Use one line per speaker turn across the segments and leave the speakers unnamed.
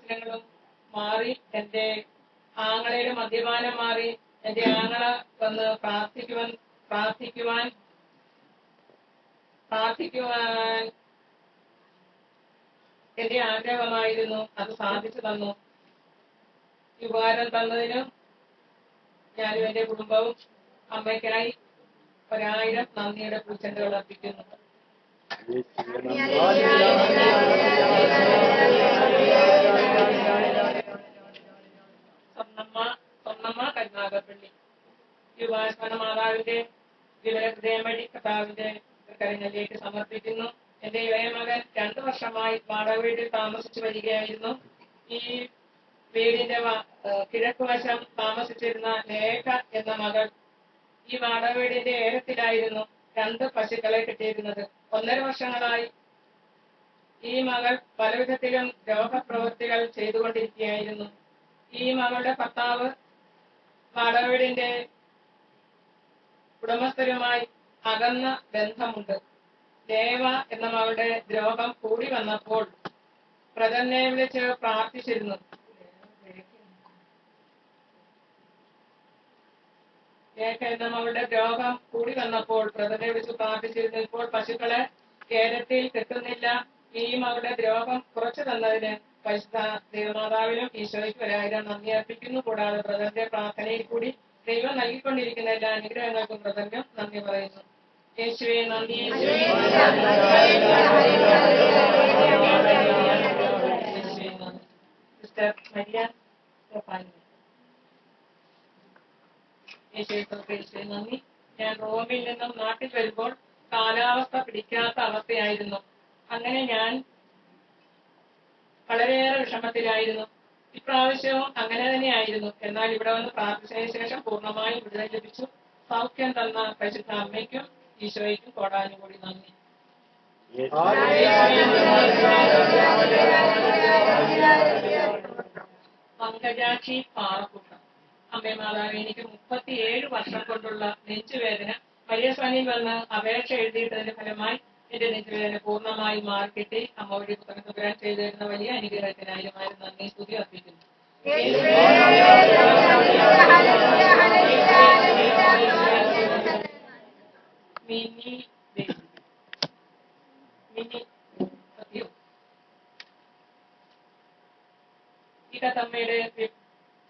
പ്രശ്നങ്ങളും മാറി. എന്റെ ആങ്ങളയുടെ മദ്യപാനം മാറി. എന്റെ ആങ്ങള വന്ന് പ്രാർത്ഥിക്കുവാൻ എന്റെ ആഗ്രഹമായിരുന്നു. അത് സാധിച്ചു തന്നു. ഈ ഉപകാരം തന്നതിനും ഞാനും എന്റെ കുടുംബവും അമ്മയ്ക്കായി 1000 നന്ദിയുടെ പൂച്ചെണ്ടുകൾ അർപ്പിക്കുന്നു. സ്വർണ്ണമ്മ കരുനാഗപ്പള്ളി. യുവാസ്മന മാതാവിന്റെ വിവരഹൃദയമടി കർത്താവിന്റെ കരങ്ങളിലേക്ക് സമർപ്പിക്കുന്നു. എന്റെ ഇളയ മകൻ 2 വർഷമായി വാടക വീട്ടിൽ താമസിച്ചു വരികയായിരുന്നു. ഈ വീടിന്റെ കിഴക്കുവശം താമസിച്ചിരുന്ന ലേഖ എന്ന മകൾ ഈ വാടക വീടിന്റെ ഏലത്തിലായിരുന്നു 2 പശുക്കളെ കിട്ടിയിരുന്നത്. 1.5 വർഷങ്ങളായി ഈ മകൾ പലവിധത്തിലും രോഗപ്രവൃത്തികൾ ചെയ്തുകൊണ്ടിരിക്കുകയായിരുന്നു. ഈ മകളുടെ ഭർത്താവ് വാടക വീടിന്റെ ഉടമസ്ഥരുമായി അകന്ന ബന്ധമുണ്ട്. ദേവ എന്ന മകളുടെ രോഗം കൂടി വന്നപ്പോൾ പ്രജനെ വിളിച്ച് പ്രാർത്ഥിച്ചിരുന്നു. എന്ന മകളുടെ രോഗം കൂടി വന്നപ്പോൾ പ്രജനെ വിളിച്ച് പ്രാർത്ഥിച്ചിരുന്നു. ഇപ്പോൾ പശുക്കളെ കേരളത്തിൽ കിട്ടുന്നില്ല. ഈ മകളുടെ രോഗം കുറച്ചു തന്നതിന് പരിശുദ്ധ ദേവമാതാവിനും ഈശോയ്ക്ക് 1000 നന്ദി അർപ്പിക്കുന്നു. കൂടാതെ ബ്രദറിന്റെ പ്രാർത്ഥനയിൽ കൂടി ദൈവം നൽകിക്കൊണ്ടിരിക്കുന്ന എല്ലാ അനുഗ്രഹങ്ങൾക്കും ബ്രദറിനും നന്ദി പറയുന്നു. യേശുവേ നന്ദി. സിസ്റ്റർ മരിയ യേശുവേ നന്ദി. ഞാൻ റോമിൽ നിന്നും നാട്ടിൽ വരുമ്പോൾ കാലാവസ്ഥ പിടിക്കാത്ത അവസ്ഥയായിരുന്നു. അങ്ങനെ ഞാൻ വളരെയേറെ വിഷമത്തിലായിരുന്നു. ഇപ്രാവശ്യവും അങ്ങനെ തന്നെയായിരുന്നു. എന്നാൽ ഇവിടെ വന്ന് പ്രാർത്ഥിച്ചതിന് ശേഷം പൂർണ്ണമായും വിടുതൽ ലഭിച്ചു. സൗഖ്യം തന്ന പരിശുദ്ധ അമ്മയ്ക്കും ഈശോയ്ക്കും കോടാനുകൂടി നന്ദി. പങ്കജാക്ഷി പാറക്കുട്ടം. അമ്മേ മാതാവേ, എനിക്ക് 37 വർഷം കൊണ്ടുള്ള നെഞ്ചുവേദന മരിയസ്വാനിൽ വന്ന് അപേക്ഷ എഴുതിയിട്ടതിന്റെ ഫലമായി എന്റെ നെഞ്ചുവേദന പൂർണ്ണമായി മാർക്കിട്ടി. അമ്മ വഴി പുത്രൻ ചെയ്തു തരുന്ന വലിയ അനുഗ്രഹത്തിനായി നന്ദി സ്തുതി അർപ്പിക്കുന്നു. ഈ കഥമ്മയുടെ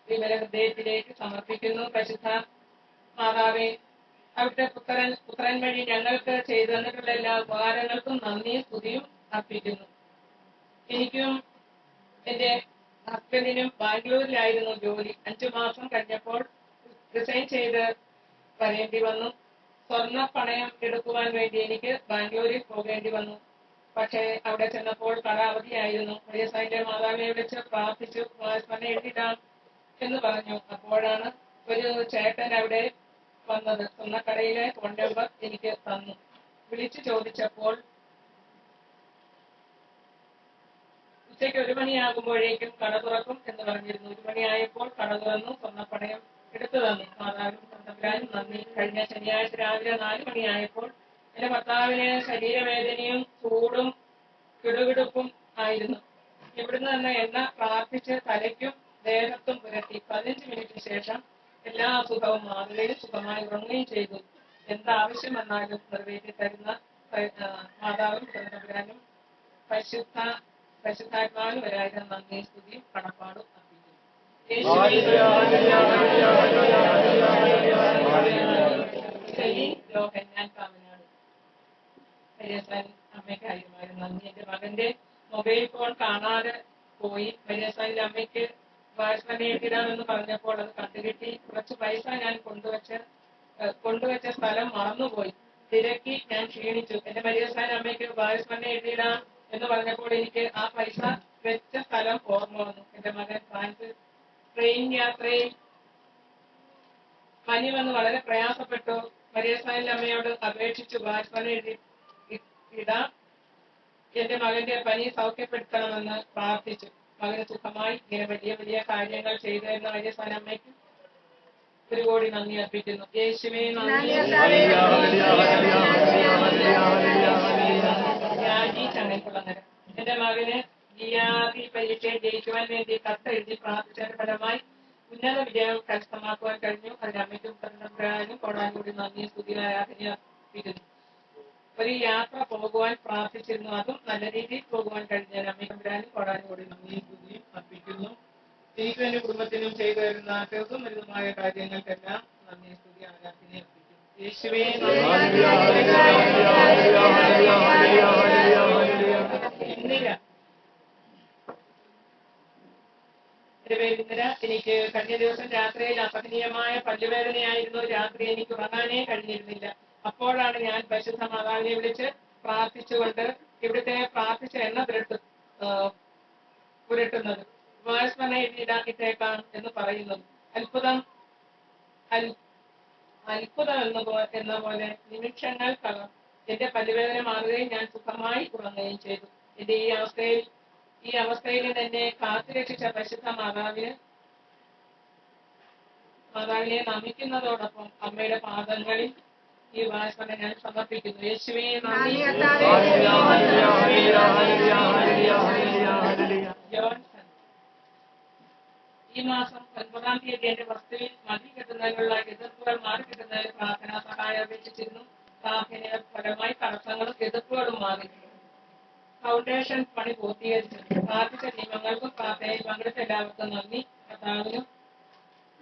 വിവര ഹൃദയത്തിലേക്ക് സമർപ്പിക്കുന്നു. പരിശുദ്ധ മാതാവേ, അവിടുത്തെ പുത്രൻ വഴി ഞങ്ങൾക്ക് ചെയ്തു തന്നിട്ടുള്ള എല്ലാ ഉപകാരങ്ങൾക്കും നന്ദിയും സ്തുതിയും അർപ്പിക്കുന്നു. എനിക്കും എന്റെ ഹസ്ബൻഡിനും ബാംഗ്ലൂരിലായിരുന്നു ജോലി. 5 മാസം കഴിഞ്ഞപ്പോൾ റിസൈൻ ചെയ്ത് വരേണ്ടി വന്നു. സ്വർണ്ണ പണയം എടുക്കുവാൻ വേണ്ടി എനിക്ക് ബാംഗ്ലൂരിൽ പോകേണ്ടി വന്നു. പക്ഷേ അവിടെ ചെന്നപ്പോൾ കട അവധിയായിരുന്നു. മരിയസ്വാമിന്റെ മാതാവിനെ വിളിച്ച് പ്രാർത്ഥിച്ചു. പണം എഴുതിടാം എന്ന് പറഞ്ഞു. അപ്പോഴാണ് ഒരു ചേട്ടൻ അവിടെ വന്നത്. സ്വർണ്ണക്കടയിലെ ഫോൺ നമ്പർ എനിക്ക് തന്നു. വിളിച്ചു ചോദിച്ചപ്പോൾ ഉച്ചയ്ക്ക് 1 മണിയാകുമ്പോഴേക്കും കട തുറക്കും എന്ന് പറഞ്ഞിരുന്നു. 1 മണിയായപ്പോൾ കട തുറന്നു. സ്വർണ്ണപ്പണയം എടുത്തു തന്നു. മാതാവിനും തമ്പുരാനും നന്ദി. കഴിഞ്ഞ ശനിയാഴ്ച രാവിലെ 4 മണിയായപ്പോൾ എന്റെ ഭർത്താവിന് ശരീരവേദനയും ചൂടും കിടുകിടുപ്പും ആയിരുന്നു. ഇവിടുന്ന് തന്നെ എണ്ണ പ്രാർത്ഥിച്ച് തലയ്ക്കും ദേഹത്തും പുരട്ടി. 15 മിനിറ്റിന് ശേഷം എല്ലാ അസുഖവും മാറുകയും സുഖമായി ഉറങ്ങുകയും ചെയ്തു. എന്താവശ്യം വന്നാലും നിറവേറ്റി തരുന്ന മാതാവും തമ്പുരാനും പരിശുദ്ധാത്മാവിനും 1000 നന്ദി സ്തുതിയും കടപ്പാടും അർപ്പിക്കുന്നു. ഞാൻ കാമനാട്. അമ്മയ്ക്കായിരുന്നു നന്ദി. എന്റെ മകന്റെ മൊബൈൽ ഫോൺ കാണാതെ പോയി. മരിയസ്വാമിന്റെ അമ്മയ്ക്ക് വായ്പനെ എഴുതിടാമെന്ന് പറഞ്ഞപ്പോൾ അത് കണ്ടുകിട്ടി. കുറച്ച് പൈസ ഞാൻ കൊണ്ടുവച്ച സ്ഥലം മറന്നുപോയി. തിരക്കി ഞാൻ ക്ഷീണിച്ചു. എന്റെ മരിയസ്വാമിന്റെ അമ്മയ്ക്ക് വായ്പനെ എഴുതിടാം എന്ന് പറഞ്ഞപ്പോൾ എനിക്ക് ആ പൈസ വെച്ച സ്ഥലം ഓർമ്മ വന്നു. എന്റെ മകൻ ഫ്രാൻസിൽ ട്രെയിൻ യാത്രയിൽ പനി വന്ന് വളരെ പ്രയാസപ്പെട്ടു. മരിയസ്വാമിന്റെ അമ്മയോട് അപേക്ഷിച്ചു വായ്പനെ ഇടാം, എന്റെ മകന്റെ പനി സൗഖ്യപ്പെടുത്തണമെന്ന് പ്രാർത്ഥിച്ചു. മകന് സുഖമായി. ഇങ്ങനെ വലിയ വലിയ കാര്യങ്ങൾ ചെയ്തു തരുന്ന മരിയസ്വാമിന്റെ അമ്മയ്ക്ക് 1 കോടി നന്ദി അർപ്പിക്കുന്നു. യേശുവേ നന്ദി. രാജി ചങ്ങൻകുളങ്ങര. എന്റെ മകന് GRE പരീക്ഷയിൽ ജയിക്കുവാൻ വേണ്ടി കത്തെഴുതി പ്രാർത്ഥിച്ചതിന്റെ ഫലമായി ഉന്നത വിജയം കരസ്ഥമാക്കുവാൻ കഴിഞ്ഞു. അതിന് അമ്മയ്ക്കും തമ്പുരാനും കോടാനുകൂടി നന്ദിയും സ്തുതിയും ആരാധനയും അർപ്പിക്കുന്നു. ഒരു യാത്ര പോകുവാൻ പ്രാർത്ഥിച്ചിരുന്നു. അതും നല്ല രീതിയിൽ പോകുവാൻ കഴിഞ്ഞാൽ അമ്മയ്ക്കും തമ്പുരാനും കോടാനുകൂടി നന്ദിയും സ്തുതിയും അർപ്പിക്കുന്നു. എനിക്കും എന്റെ കുടുംബത്തിനും ചെയ്തു തരുന്ന ചെറുതും വലുതുമായ കാര്യങ്ങൾക്കെല്ലാം നന്ദി സ്തുതി ആരാധനയെ അർപ്പിക്കുന്നു. യേശുവേ ഇന്ദിര. എന്റെ പേര് ഇന്ദിര. എനിക്ക് കഴിഞ്ഞ ദിവസം രാത്രിയിൽ അസഹനീയമായ പല്ലുവേദനയായിരുന്നു. രാത്രി എനിക്ക് ഉറങ്ങാനേ കഴിഞ്ഞിരുന്നില്ല. അപ്പോഴാണ് ഞാൻ പരിശുദ്ധ മാതാവിനെ വിളിച്ച് പ്രാർത്ഥിച്ചുകൊണ്ട് ഇവിടുത്തെ പ്രാർത്ഥിച്ച എണ്ണ പുരട്ടുന്നത് ഉപവാസമന ഇട്ടേക്കാം എന്ന് പറയുന്നത്. അത്ഭുതം എന്ന പോലെ നിമിഷങ്ങൾക്കകം എന്റെ പല്ലുവേദന മാറുകയും ഞാൻ സുഖമായി ഉറങ്ങുകയും ചെയ്തു. എന്റെ ഈ അവസ്ഥയിൽ നിന്ന് എന്നെ കാത്തുരക്ഷിച്ച പരിശുദ്ധ മാതാവിനെ നമിക്കുന്നതോടൊപ്പം അമ്മയുടെ പാദങ്ങളിൽ ഈ വാസന ഞാൻ സമർപ്പിക്കുന്നു. യേശുവേ നന്ദി. ജോൺസൺ. ഈ മാസം 9-ാം തീയതി എന്റെ വസ്തുവിൽ മതി കെട്ടുന്നതിനുള്ള എതിർപ്പുകൾ മാറിക്കിട്ടുന്നതിന് പ്രാർത്ഥനാ സഹായം അപേക്ഷിച്ചിരുന്നു. പ്രാർത്ഥനയുടെ ഫലമായി തടസ്സങ്ങളും എതിർപ്പുകളും മാറി. ഫൗണ്ടേഷൻ പണി പൂർത്തീകരിച്ചു. പ്രാർത്ഥിച്ച നിയമങ്ങൾക്കും പ്രാർത്ഥനയിൽ പങ്കെടുത്ത എല്ലാവർക്കും നന്ദി. കർത്താവിനും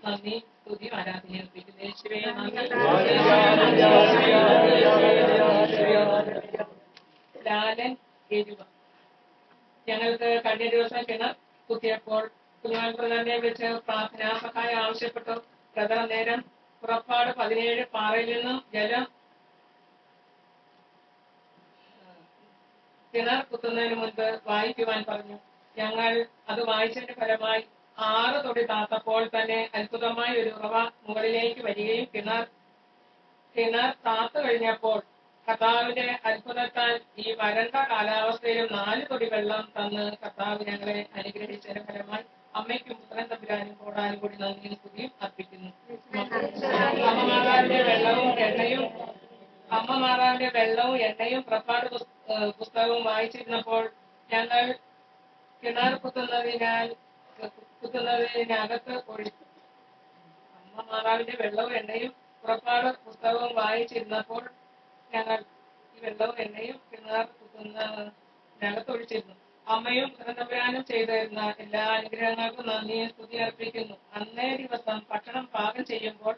നന്ദി സ്തുതി ആരാധന അർപ്പിക്കുന്നു. യേശുവേ ലാലൻ എരുവ. ഞങ്ങൾക്ക് കഴിഞ്ഞ ദിവസം കിണർ കുത്തിയപ്പോൾ കുഞ്ഞുങ്ങൾ ബ്രദറിനെ വിളിച്ച് പ്രാർത്ഥനാ സഹായം ആവശ്യപ്പെട്ടു. ബ്രദർ നേരം പുറപ്പാട് 17 പാറയിൽ നിന്നും ജലം കിണർ കുത്തുന്നതിന് മുൻപ് വായിക്കുവാൻ പറഞ്ഞു. ഞങ്ങൾ അത് വായിച്ചതിന്റെ ഫലമായി 6 തൊടി താത്തപ്പോൾ തന്നെ അത്ഭുതമായ ഒരു ഉറവ മുകളിലേക്ക് വരികയും കിണർ താത്തു കഴിഞ്ഞപ്പോൾ കർത്താവിന്റെ അത്ഭുതത്താൽ ഈ വരണ്ട കാലാവസ്ഥയിലും 4 തൊടി വെള്ളം തന്ന് കർത്താവ് ഞങ്ങളെ അനുഗ്രഹിച്ചതിന്റെ ഫലമായി അമ്മയ്ക്കും പുത്രൻ തമ്പുരാനും കോടാനും കൂടി നന്ദിയും സ്തുതിയും അർപ്പിക്കുന്നു. അമ്മമാതാവിന്റെ വെള്ളവും എണ്ണയും പുറപ്പാട് പുസ്തകവും വായിച്ചിരുന്നപ്പോൾ ഞങ്ങൾ കിണർ കുത്തുന്നതിനകത്ത് ഒഴിച്ചു. അമ്മമാതാവിന്റെ വെള്ളവും എണ്ണയും പുറപ്പാട് പുസ്തകവും വായിച്ചിരുന്നപ്പോൾ ഞങ്ങൾ ഈ വെള്ളവും എണ്ണയും കിണർ കുത്തുന്നതിനകത്ത് ഒഴിച്ചിരുന്നു. അമ്മയും തമ്പുരാനും ചെയ്തു തരുന്ന എല്ലാ അനുഗ്രഹങ്ങൾക്കും നന്ദിയും സ്തുതി അർപ്പിക്കുന്നു. അന്നേ ദിവസം ഭക്ഷണം പാകം ചെയ്യുമ്പോൾ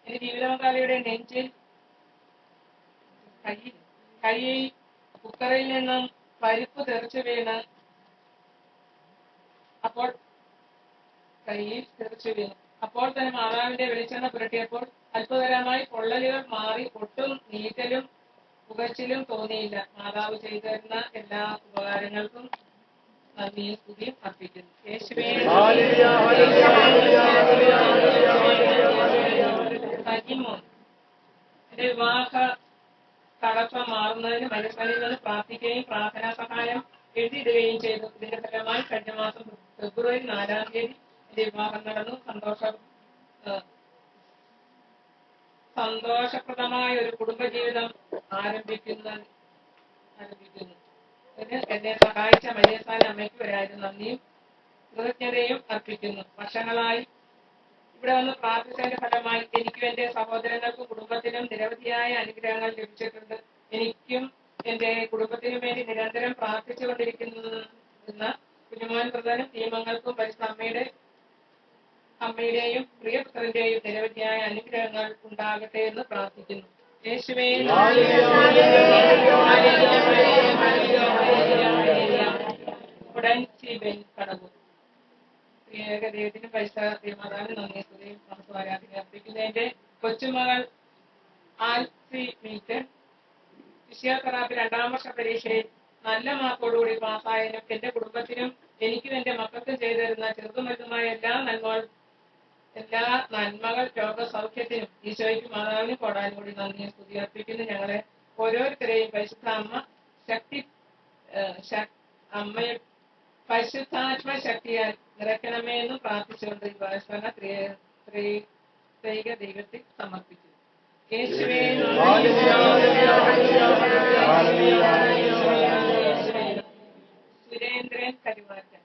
എന്റെ ജീവിതപങ്കാളിയുടെ നെഞ്ചിൽ കയ്യിൽ കുക്കറിൽ നിന്നും പരിപ്പ് തെറിച്ചു വീണ് അപ്പോൾ തന്നെ മാതാവിന്റെ വെളിച്ചെണ്ണ പുരട്ടിയപ്പോൾ അത്ഭുതകരമായി പൊള്ളലുകൾ മാറി ഒട്ടും നീറ്റലും പുകച്ചിലും തോന്നിയില്ല. മാതാവ് ചെയ്തു തരുന്ന എല്ലാ ഉപകാരങ്ങൾക്കും നന്ദിയും സ്തുതിയും അർപ്പിക്കുന്നു. യേശുവേ സജിമോൻ. എന്റെ വിവാഹ തടസ്സം മാറുന്നതിന് മനസ്സലിൽ നിന്ന് പ്രാർത്ഥിക്കുകയും പ്രാർത്ഥനാ സഹായം എഴുതിയിടുകയും ചെയ്തു. ഇതിന്റെ ഫലമായി കഴിഞ്ഞ മാസം ഫെബ്രുവരി 4-ാം തീയതി എന്റെ വിവാഹം നടന്നു. സന്തോഷപ്രദമായ ഒരു കുടുംബജീവിതം ആരംഭിക്കുന്നു. എന്നെ സഹായിച്ച മരിയസാൻ അമ്മയ്ക്ക് ഒരായിരം നന്ദിയും കൃതജ്ഞതയും അർപ്പിക്കുന്നു. വർഷങ്ങളായി ഇവിടെ വന്ന് പ്രാർത്ഥിച്ചതിന്റെ ഫലമായി എനിക്കും എന്റെ സഹോദരങ്ങൾക്കും കുടുംബത്തിനും നിരവധിയായ അനുഗ്രഹങ്ങൾ ലഭിച്ചിട്ടുണ്ട്. എനിക്കും എന്റെ കുടുംബത്തിനും വേണ്ടി നിരന്തരം പ്രാർത്ഥിച്ചുകൊണ്ടിരിക്കുന്ന കുഞ്ഞുമോൻ ബ്രദറിനും നിയമങ്ങൾക്കും പരിശുദ്ധ അമ്മയുടെയും പ്രിയപുത്രന്റെയും നിരവധിയായ അനുഗ്രഹങ്ങൾ ഉണ്ടാകട്ടെ എന്ന് പ്രാർത്ഥിക്കുന്നു. യേശുവേ കടവൂർ. ഏകദൈവത്തിനും പരിശുദ്ധ മാതാവിനും നന്ദി സ്തുതിയും ആരാധന അർപ്പിക്കുന്നു. എന്റെ കൊച്ചുമകൾ ആൽസി മീറ്റൻ ഫിസിയോതെറാപ്പി 2-ാം വർഷ പരീക്ഷയിൽ നല്ല മാർക്കോടുകൂടി പാസ്സായതിനും എന്റെ കുടുംബത്തിനും എനിക്കും എന്റെ മക്കൾക്കും ചെയ്തു തരുന്ന ചെറുതും വലുതുമായ എല്ലാ നന്മകൾ രോഗസൗഖ്യത്തിനും ഈശോയ്ക്കും മാതാവിനും കോടാനും കൂടി നന്ദിയും സ്തുതി അർപ്പിക്കുന്നു. ഞങ്ങളെ ഓരോരുത്തരെയും പരിശുദ്ധാത്മ ശക്തിയാൽ നിറയ്ക്കണമേ എന്നും പ്രാർത്ഥിച്ചുകൊണ്ട് ഈ വാസന ത്രിക ദൈവത്തിൽ സമർപ്പിക്കുന്നു. യേശുവേ വീരേന്ദ്രൻ കരുവാറ്റൻ.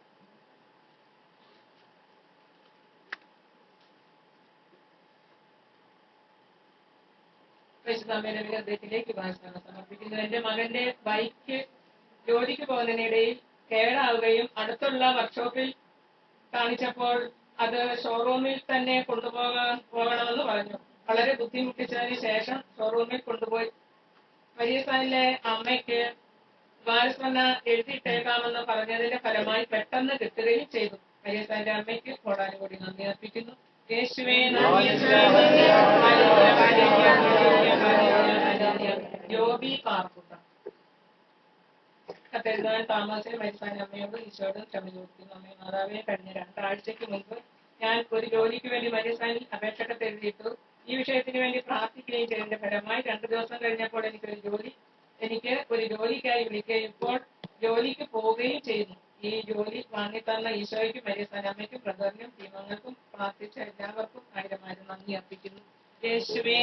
പരിശുദ്ധാമ്മയുടെ ഹൃദയത്തിലേക്ക് വാസന സമർപ്പിക്കുന്നു. എന്റെ മകന്റെ ബൈക്ക് ജോലിക്ക് പോകുന്നതിനിടയിൽ കേടാവുകയും അടുത്തുള്ള വർക്ക്ഷോപ്പിൽ കാണിച്ചപ്പോൾ അത് ഷോറൂമിൽ തന്നെ പോകണമെന്ന് പറഞ്ഞു. വളരെ ബുദ്ധിമുട്ടിച്ചതിന് ശേഷം ഷോറൂമിൽ കൊണ്ടുപോയി. മരിയസാനിലെ അമ്മയ്ക്ക് വാരസ്മരണ എഴുതിയിട്ടേക്കാമെന്ന് പറഞ്ഞതിന്റെ ഫലമായി പെട്ടെന്ന് കിട്ടുകയും ചെയ്തു. മരിയസാനിന്റെ അമ്മയ്ക്ക് കോടാനുകൂടി നന്ദി അർപ്പിക്കുന്നു. യേശുവേ ജോബി പാർക്കുട്ട. കത്തെഴുതാൻ താമസിച്ച മരിയസാനിന്റെ അമ്മയോട് ഈശോയോട് ക്ഷമ ചോദിക്കുന്നു. അമ്മേ മാതാവേ, കഴിഞ്ഞ 2 ആഴ്ചയ്ക്ക് മുൻപ് ഞാൻ ഒരു ജോലിക്ക് വേണ്ടി മരിയസാനിൽ അപേക്ഷ കത്തെഴുതിയിട്ടു. ഈ വിഷയത്തിന് വേണ്ടി പ്രാർത്ഥിക്കുകയും ചെയ്തതിന്റെ ഫലമായി 2 ദിവസം കഴിഞ്ഞപ്പോൾ എനിക്ക് ഒരു ജോലിക്കായി വിളിക്കുകയും ഇപ്പോൾ ജോലിക്ക് പോവുകയും ചെയ്യുന്നു. ഈ ജോലി വാങ്ങിത്തന്ന ഈശോയ്ക്കും മരിയസാനിന്റെ അമ്മയ്ക്കും ബ്രദറിനും ടീമംഗങ്ങൾക്കും പ്രാർത്ഥിച്ച എല്ലാവർക്കും 1000 നന്ദി അർപ്പിക്കുന്നു. യേശുവേ